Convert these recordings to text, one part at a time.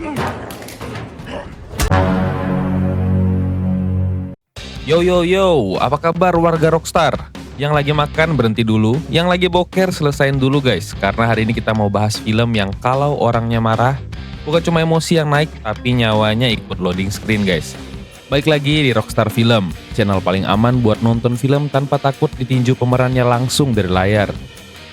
Yo yo yo, apa kabar warga Rockstar? Yang lagi makan berhenti dulu, yang lagi boker selesain dulu guys. Karena hari ini kita mau bahas film yang kalau orangnya marah, bukan cuma emosi yang naik, tapi nyawanya ikut loading screen guys. Baik lagi di Rockstar Film, channel paling aman buat nonton film tanpa takut ditinju pemerannya langsung dari layar.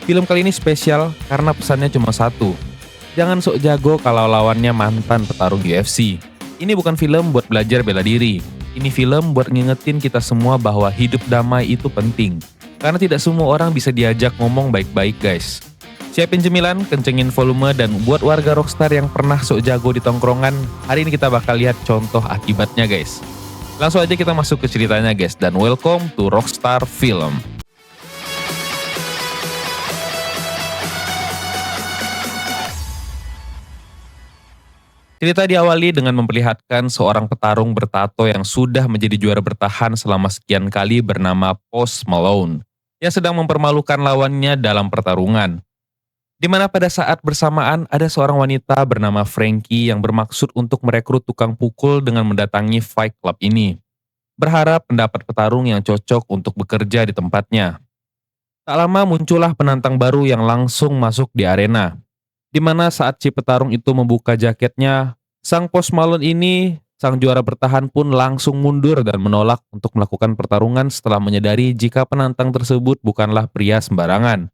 Film kali ini spesial karena pesannya cuma satu. Jangan sok jago kalau lawannya mantan petarung UFC. Ini bukan film buat belajar bela diri. Ini film buat ngingetin kita semua bahwa hidup damai itu penting. Karena tidak semua orang bisa diajak ngomong baik-baik guys. Siapin cemilan, kencengin volume, dan buat warga Rockstar yang pernah sok jago di tongkrongan, hari ini kita bakal lihat contoh akibatnya guys. Langsung aja kita masuk ke ceritanya guys, dan welcome to Rockstar Film. Cerita diawali dengan memperlihatkan seorang petarung bertato yang sudah menjadi juara bertahan selama sekian kali bernama Post Malone, yang sedang mempermalukan lawannya dalam pertarungan. Di mana pada saat bersamaan ada seorang wanita bernama Frankie yang bermaksud untuk merekrut tukang pukul dengan mendatangi Fight Club ini. Berharap mendapat petarung yang cocok untuk bekerja di tempatnya. Tak lama muncullah penantang baru yang langsung masuk di arena. Di mana saat si petarung itu membuka jaketnya, sang Post Malone ini, sang juara bertahan pun langsung mundur dan menolak untuk melakukan pertarungan setelah menyadari jika penantang tersebut bukanlah pria sembarangan.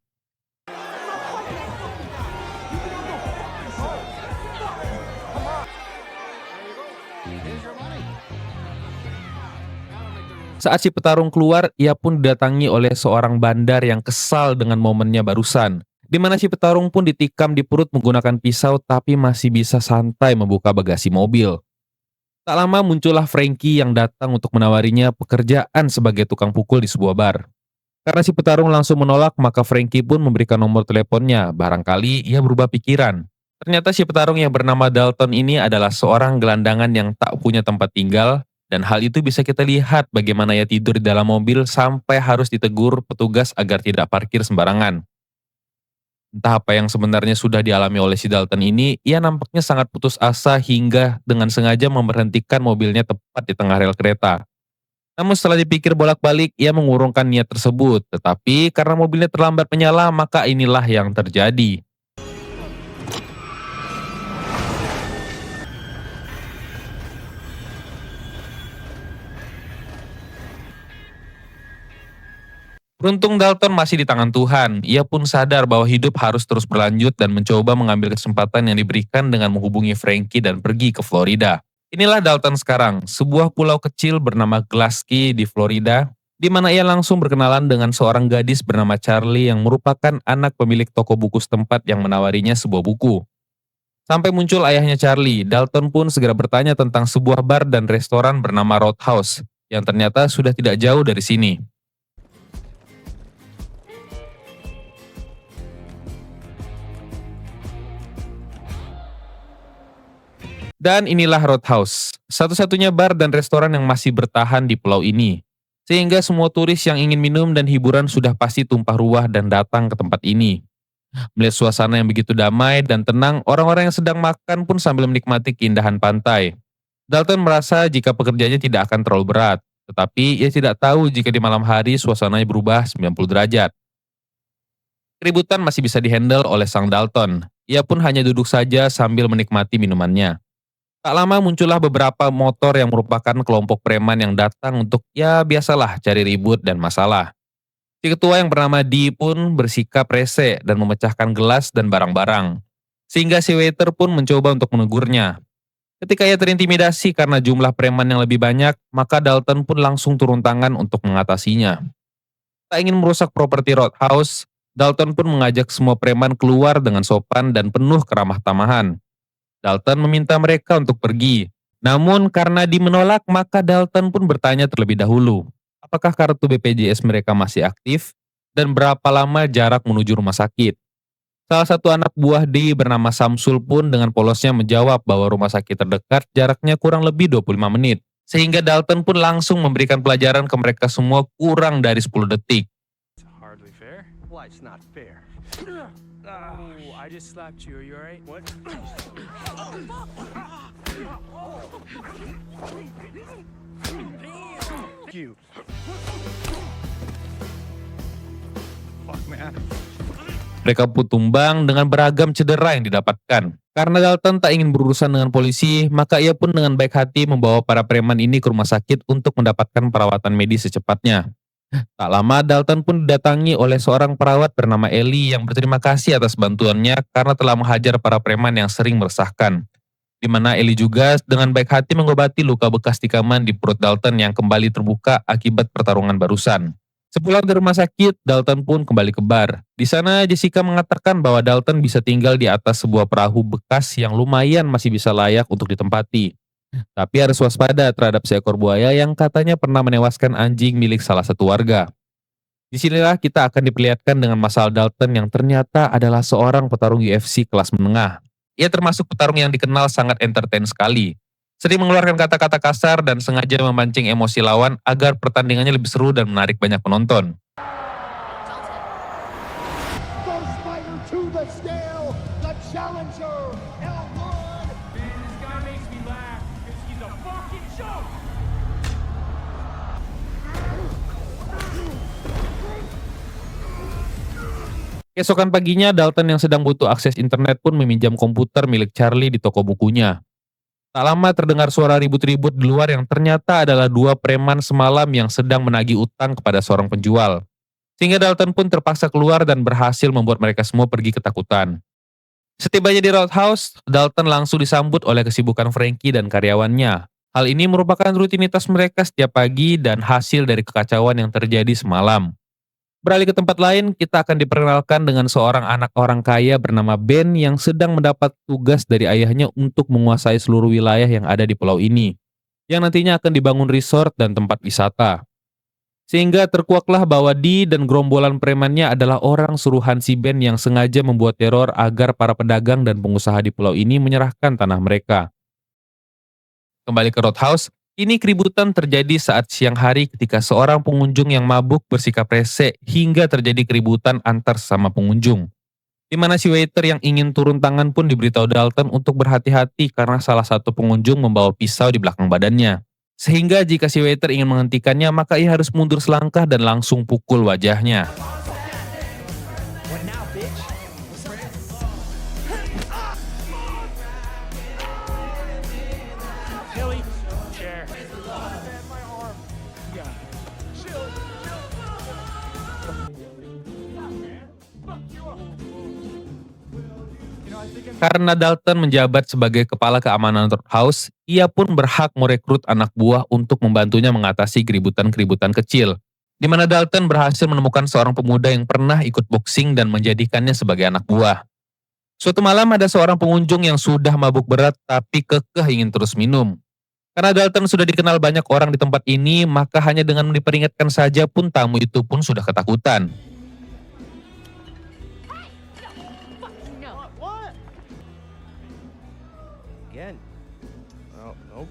Saat si petarung keluar, ia pun didatangi oleh seorang bandar yang kesal dengan momennya barusan. Di mana si petarung pun ditikam di perut menggunakan pisau tapi masih bisa santai membuka bagasi mobil. Tak lama muncullah Frankie yang datang untuk menawarinya pekerjaan sebagai tukang pukul di sebuah bar. Karena si petarung langsung menolak, maka Frankie pun memberikan nomor teleponnya. Barangkali ia berubah pikiran. Ternyata si petarung yang bernama Dalton ini adalah seorang gelandangan yang tak punya tempat tinggal, dan hal itu bisa kita lihat bagaimana ia tidur di dalam mobil sampai harus ditegur petugas agar tidak parkir sembarangan. Entah apa yang sebenarnya sudah dialami oleh si Dalton ini, ia nampaknya sangat putus asa hingga dengan sengaja memberhentikan mobilnya tepat di tengah rel kereta. Namun setelah dipikir bolak-balik, ia mengurungkan niat tersebut. Tetapi karena mobilnya terlambat menyala, maka inilah yang terjadi. Beruntung Dalton masih di tangan Tuhan, ia pun sadar bahwa hidup harus terus berlanjut dan mencoba mengambil kesempatan yang diberikan dengan menghubungi Frankie dan pergi ke Florida. Inilah Dalton sekarang, sebuah pulau kecil bernama Glass Key di Florida, di mana ia langsung berkenalan dengan seorang gadis bernama Charlie yang merupakan anak pemilik toko buku setempat yang menawarinya sebuah buku. Sampai muncul ayahnya Charlie, Dalton pun segera bertanya tentang sebuah bar dan restoran bernama Roadhouse, yang ternyata sudah tidak jauh dari sini. Dan inilah Roadhouse, satu-satunya bar dan restoran yang masih bertahan di pulau ini. Sehingga semua turis yang ingin minum dan hiburan sudah pasti tumpah ruah dan datang ke tempat ini. Melihat suasana yang begitu damai dan tenang, orang-orang yang sedang makan pun sambil menikmati keindahan pantai. Dalton merasa jika pekerjaannya tidak akan terlalu berat, tetapi ia tidak tahu jika di malam hari suasananya berubah 90 derajat. Keributan masih bisa dihandle oleh sang Dalton. Ia pun hanya duduk saja sambil menikmati minumannya. Tak lama muncullah beberapa motor yang merupakan kelompok preman yang datang untuk ya biasalah cari ribut dan masalah. Si ketua yang bernama Dee pun bersikap rese dan memecahkan gelas dan barang-barang. Sehingga si waiter pun mencoba untuk menegurnya. Ketika ia terintimidasi karena jumlah preman yang lebih banyak, maka Dalton pun langsung turun tangan untuk mengatasinya. Tak ingin merusak properti Roadhouse, Dalton pun mengajak semua preman keluar dengan sopan dan penuh keramah tamahan. Dalton meminta mereka untuk pergi. Namun karena menolak, maka Dalton pun bertanya terlebih dahulu, apakah kartu BPJS mereka masih aktif dan berapa lama jarak menuju rumah sakit. Salah satu anak buah D bernama Samsul pun dengan polosnya menjawab bahwa rumah sakit terdekat jaraknya kurang lebih 25 menit. Sehingga Dalton pun langsung memberikan pelajaran ke mereka semua kurang dari 10 detik. Hardly fair. Why, it's not fair. Oh, I just slapped you. Are you alright? What? You. Fuck, man. Mereka pun tumbang dengan beragam cedera yang didapatkan. Karena Dalton tak ingin berurusan dengan polisi, maka ia pun dengan baik hati membawa para preman ini ke rumah sakit untuk mendapatkan perawatan medis secepatnya. Tak lama, Dalton pun didatangi oleh seorang perawat bernama Ellie yang berterima kasih atas bantuannya karena telah menghajar para preman yang sering meresahkan. Di mana Ellie juga dengan baik hati mengobati luka bekas tikaman di perut Dalton yang kembali terbuka akibat pertarungan barusan. Sepulang dari rumah sakit, Dalton pun kembali ke bar. Di sana, Jessica mengatakan bahwa Dalton bisa tinggal di atas sebuah perahu bekas yang lumayan masih bisa layak untuk ditempati. Tapi harus waspada terhadap seekor buaya yang katanya pernah menewaskan anjing milik salah satu warga. Disinilah kita akan diperlihatkan dengan masalah Dalton yang ternyata adalah seorang petarung UFC kelas menengah. Ia termasuk petarung yang dikenal sangat entertain sekali. Sering mengeluarkan kata-kata kasar dan sengaja memancing emosi lawan agar pertandingannya lebih seru dan menarik banyak penonton. Ghost Rider to the scale, the challenger, L1. This guy makes me laugh because he's a fucking joke. Keesokan paginya, Dalton yang sedang butuh akses internet pun meminjam komputer milik Charlie di toko bukunya. Tak lama terdengar suara ribut-ribut di luar yang ternyata adalah dua preman semalam yang sedang menagih utang kepada seorang penjual. Sehingga Dalton pun terpaksa keluar dan berhasil membuat mereka semua pergi ketakutan. Setibanya di Roadhouse, Dalton langsung disambut oleh kesibukan Frankie dan karyawannya. Hal ini merupakan rutinitas mereka setiap pagi dan hasil dari kekacauan yang terjadi semalam. Beralih ke tempat lain, kita akan diperkenalkan dengan seorang anak orang kaya bernama Ben yang sedang mendapat tugas dari ayahnya untuk menguasai seluruh wilayah yang ada di pulau ini, yang nantinya akan dibangun resort dan tempat wisata. Sehingga terkuaklah bahwa Dee dan gerombolan premannya adalah orang suruhan si Ben yang sengaja membuat teror agar para pedagang dan pengusaha di pulau ini menyerahkan tanah mereka. Kembali ke Roadhouse, ini keributan terjadi saat siang hari ketika seorang pengunjung yang mabuk bersikap rese hingga terjadi keributan antar sesama pengunjung. Di mana si waiter yang ingin turun tangan pun diberitahu Dalton untuk berhati-hati karena salah satu pengunjung membawa pisau di belakang badannya. Sehingga jika si waiter ingin menghentikannya, maka ia harus mundur selangkah dan langsung pukul wajahnya. What now, bitch? Billy, chair. Man, my arm. Yeah. Chill. Fuck you up. You know, I think I'm Karena Dalton menjabat sebagai kepala keamanan Roadhouse, ia pun berhak merekrut anak buah untuk membantunya mengatasi keributan-keributan kecil. Di mana Dalton berhasil menemukan seorang pemuda yang pernah ikut boxing dan menjadikannya sebagai anak buah. Suatu malam ada seorang pengunjung yang sudah mabuk berat tapi kekeh ingin terus minum. Karena Dalton sudah dikenal banyak orang di tempat ini, maka hanya dengan diperingatkan saja pun tamu itu pun sudah ketakutan. What? Again? Oh, nope.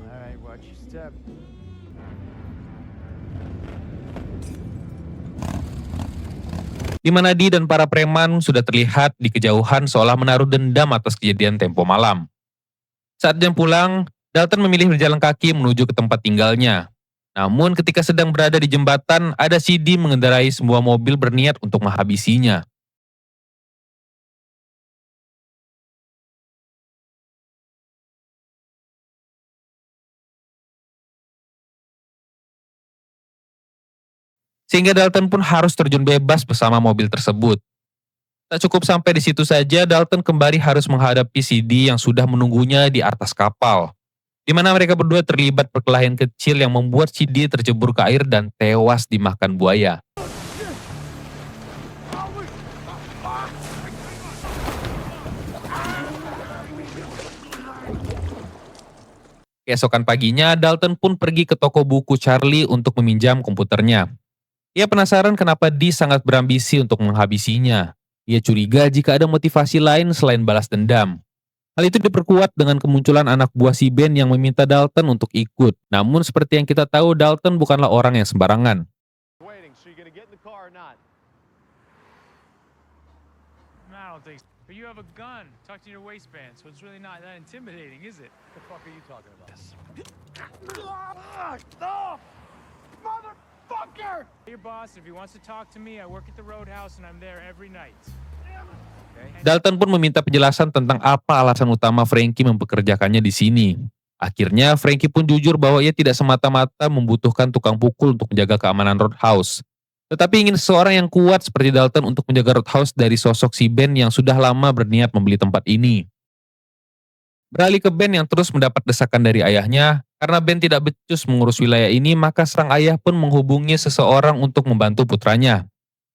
Alright, watch your step. Di mana Dee dan para preman sudah terlihat di kejauhan seolah menaruh dendam atas kejadian tempo malam. Saat jam pulang, Dalton memilih berjalan kaki menuju ke tempat tinggalnya. Namun ketika sedang berada di jembatan, ada si Dee mengendarai sebuah mobil berniat untuk menghabisinya. Sehingga Dalton pun harus terjun bebas bersama mobil tersebut. Tak cukup sampai di situ saja, Dalton kembali harus menghadapi si Dee yang sudah menunggunya di atas kapal. Di mana mereka berdua terlibat perkelahian kecil yang membuat si Dee terjebur ke air dan tewas dimakan buaya. Keesokan paginya, Dalton pun pergi ke toko buku Charlie untuk meminjam komputernya. Ia penasaran kenapa Dee sangat berambisi untuk menghabisinya. Ia curiga jika ada motivasi lain selain balas dendam. Hal itu diperkuat dengan kemunculan anak buah si Ben yang meminta Dalton untuk ikut. Namun seperti yang kita tahu, Dalton bukanlah orang yang sembarangan. Waiting, so you I don't think so. But you have a gun tucked in your waistband, so it's really not that intimidating, is it? The fuck are you talking about? No! Motherfucker! Your boss, if he wants to talk to me, I work at the Roadhouse and I'm there every night. Okay? Dalton pun meminta penjelasan tentang apa alasan utama Frankie mempekerjakannya di sini. Akhirnya, Frankie pun jujur bahwa ia tidak semata-mata membutuhkan tukang pukul untuk menjaga keamanan Roadhouse. Tetapi ingin seseorang yang kuat seperti Dalton untuk menjaga Roadhouse dari sosok si Ben yang sudah lama berniat membeli tempat ini. Beralih ke Ben yang terus mendapat desakan dari ayahnya, karena Ben tidak becus mengurus wilayah ini, maka sang ayah pun menghubungi seseorang untuk membantu putranya,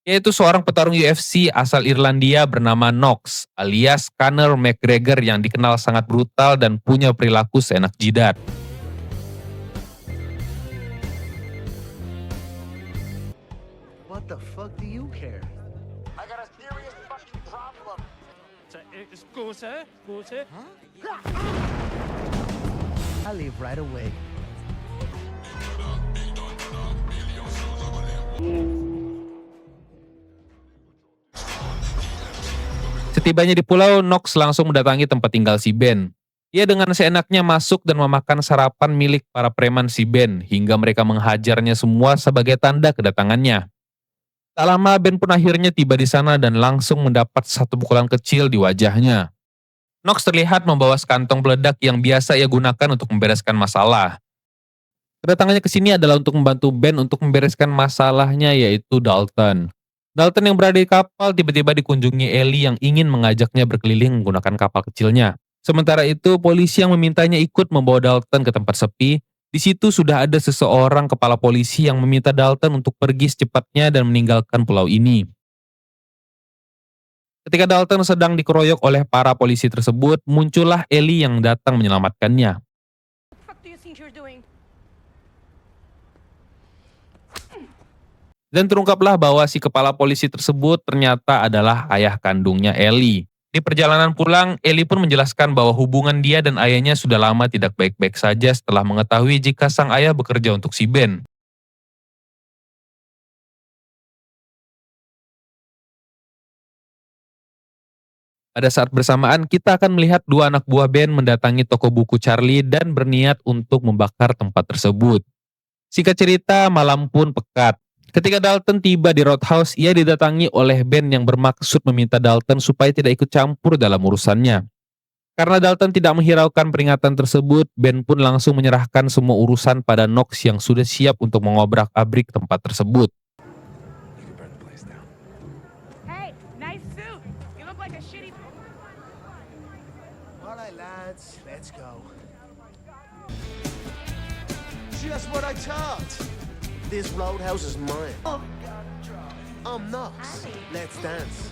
yaitu seorang petarung UFC asal Irlandia bernama Knox, alias Conor McGregor yang dikenal sangat brutal dan punya perilaku seenak jidat. What the fuck do you care? I got a serious fucking problem. Scusa? Scusa? I leave right away. Setibanya di pulau, Knox langsung mendatangi tempat tinggal si Ben. Ia dengan seenaknya masuk dan memakan sarapan milik para preman si Ben, hingga mereka menghajarnya semua sebagai tanda kedatangannya. Tak lama, Ben pun akhirnya tiba di sana dan langsung mendapat satu pukulan kecil di wajahnya. Knox terlihat membawa sekantong peledak yang biasa ia gunakan untuk membereskan masalah. Kedatangannya ke sini adalah untuk membantu Ben untuk membereskan masalahnya, yaitu Dalton. Dalton yang berada di kapal tiba-tiba dikunjungi Ellie yang ingin mengajaknya berkeliling menggunakan kapal kecilnya. Sementara itu, polisi yang memintanya ikut membawa Dalton ke tempat sepi. Di situ sudah ada seseorang kepala polisi yang meminta Dalton untuk pergi secepatnya dan meninggalkan pulau ini. Ketika Dalton sedang dikeroyok oleh para polisi tersebut, muncullah Ellie yang datang menyelamatkannya. What the fuck do you think you're doing? Dan terungkaplah bahwa si kepala polisi tersebut ternyata adalah ayah kandungnya Ellie. Di perjalanan pulang, Ellie pun menjelaskan bahwa hubungan dia dan ayahnya sudah lama tidak baik-baik saja setelah mengetahui jika sang ayah bekerja untuk si Ben. Pada saat bersamaan, kita akan melihat dua anak buah Ben mendatangi toko buku Charlie dan berniat untuk membakar tempat tersebut. Singkat cerita, malam pun pekat. Ketika Dalton tiba di Roadhouse, ia didatangi oleh Ben yang bermaksud meminta Dalton supaya tidak ikut campur dalam urusannya. Karena Dalton tidak menghiraukan peringatan tersebut, Ben pun langsung menyerahkan semua urusan pada Knox yang sudah siap untuk mengobrak-abrik tempat tersebut. Hey, nice suit. You look like a shitty. Alright, lads, let's go. Just what I thought. This roadhouse is mine. I'm Knox. Let's dance.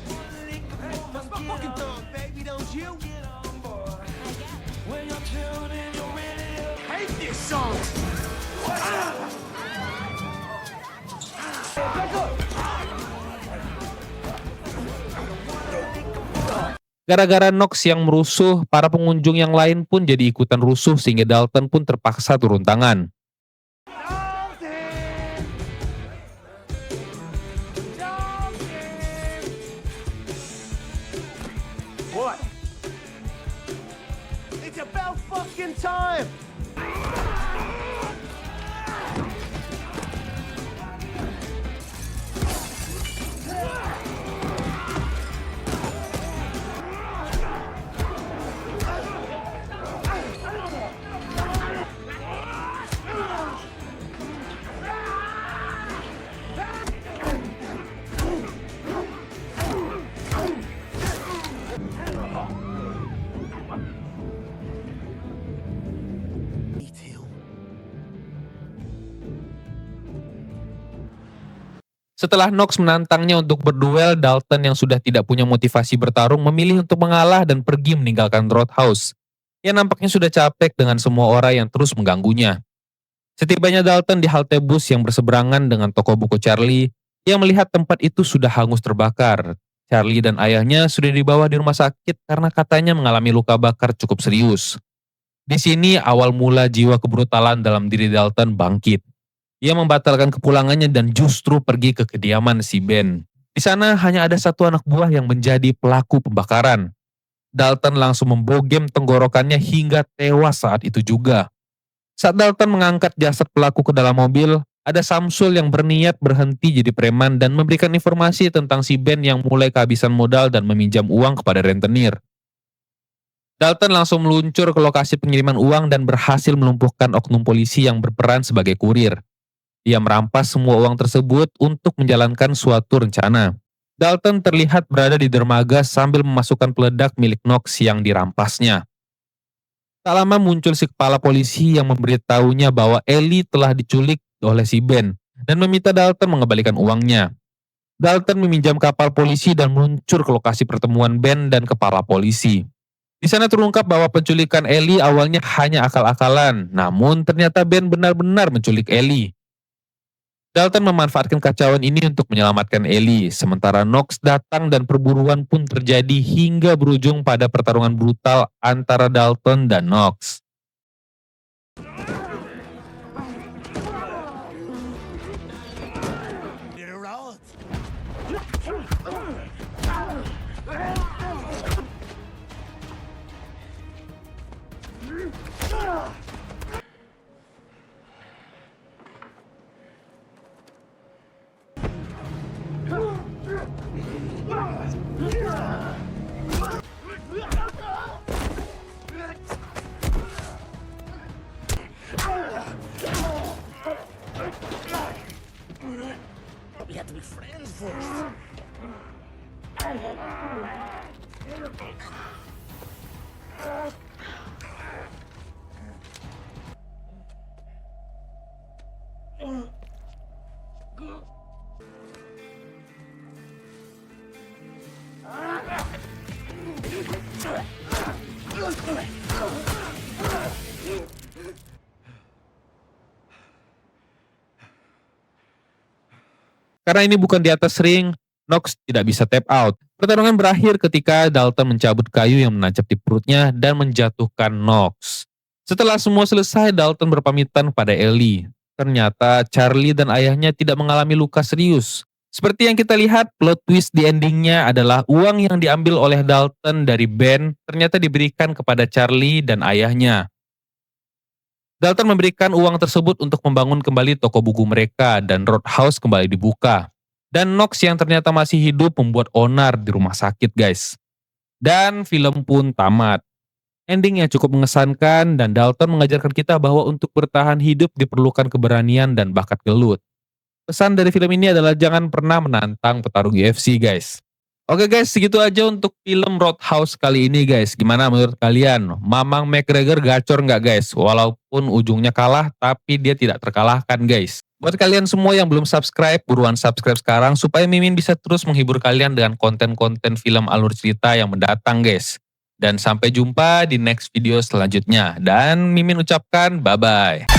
That's my fucking dog, baby, don't you? Hate this song. Gara-gara Knox yang merusuh, para pengunjung yang lain pun jadi ikutan rusuh sehingga Dalton pun terpaksa turun tangan. What? It's about fucking time. Setelah Knox menantangnya untuk berduel, Dalton yang sudah tidak punya motivasi bertarung memilih untuk mengalah dan pergi meninggalkan Roadhouse. Ia nampaknya sudah capek dengan semua orang yang terus mengganggunya. Setibanya Dalton di halte bus yang berseberangan dengan toko buku Charlie, ia melihat tempat itu sudah hangus terbakar. Charlie dan ayahnya sudah dibawa di rumah sakit karena katanya mengalami luka bakar cukup serius. Di sini awal mula jiwa kebrutalan dalam diri Dalton bangkit. Ia membatalkan kepulangannya dan justru pergi ke kediaman si Ben. Di sana hanya ada satu anak buah yang menjadi pelaku pembakaran. Dalton langsung membogem tenggorokannya hingga tewas saat itu juga. Saat Dalton mengangkat jasad pelaku ke dalam mobil, ada Samsul yang berniat berhenti jadi preman dan memberikan informasi tentang si Ben yang mulai kehabisan modal dan meminjam uang kepada rentenir. Dalton langsung meluncur ke lokasi pengiriman uang dan berhasil melumpuhkan oknum polisi yang berperan sebagai kurir. Dia merampas semua uang tersebut untuk menjalankan suatu rencana. Dalton terlihat berada di dermaga sambil memasukkan peledak milik Knox yang dirampasnya. Tak lama muncul si kepala polisi yang memberitahunya bahwa Ellie telah diculik oleh si Ben dan meminta Dalton mengembalikan uangnya. Dalton meminjam kapal polisi dan meluncur ke lokasi pertemuan Ben dan kepala polisi. Di sana terungkap bahwa penculikan Ellie awalnya hanya akal-akalan, namun ternyata Ben benar-benar menculik Ellie. Dalton memanfaatkan kacauan ini untuk menyelamatkan Ellie, sementara Knox datang dan perburuan pun terjadi hingga berujung pada pertarungan brutal antara Dalton dan Knox. We have to be friends first. Karena ini bukan di atas ring, Knox tidak bisa tap out. Pertarungan berakhir ketika Dalton mencabut kayu yang menancap di perutnya dan menjatuhkan Knox. Setelah semua selesai, Dalton berpamitan pada Ellie. Ternyata Charlie dan ayahnya tidak mengalami luka serius. Seperti yang kita lihat, plot twist di endingnya adalah uang yang diambil oleh Dalton dari Ben ternyata diberikan kepada Charlie dan ayahnya. Dalton memberikan uang tersebut untuk membangun kembali toko buku mereka dan Roadhouse kembali dibuka. Dan Knox yang ternyata masih hidup membuat onar di rumah sakit, guys. Dan film pun tamat. Ending yang cukup mengesankan dan Dalton mengajarkan kita bahwa untuk bertahan hidup diperlukan keberanian dan bakat gelut. Pesan dari film ini adalah jangan pernah menantang petarung UFC, guys. Oke guys, segitu aja untuk film Roadhouse kali ini guys. Gimana menurut kalian? Mamang McGregor gacor nggak guys? Walaupun ujungnya kalah, tapi dia tidak terkalahkan guys. Buat kalian semua yang belum subscribe, buruan subscribe sekarang supaya Mimin bisa terus menghibur kalian dengan konten-konten film alur cerita yang mendatang guys. Dan sampai jumpa di next video selanjutnya. Dan Mimin ucapkan bye-bye.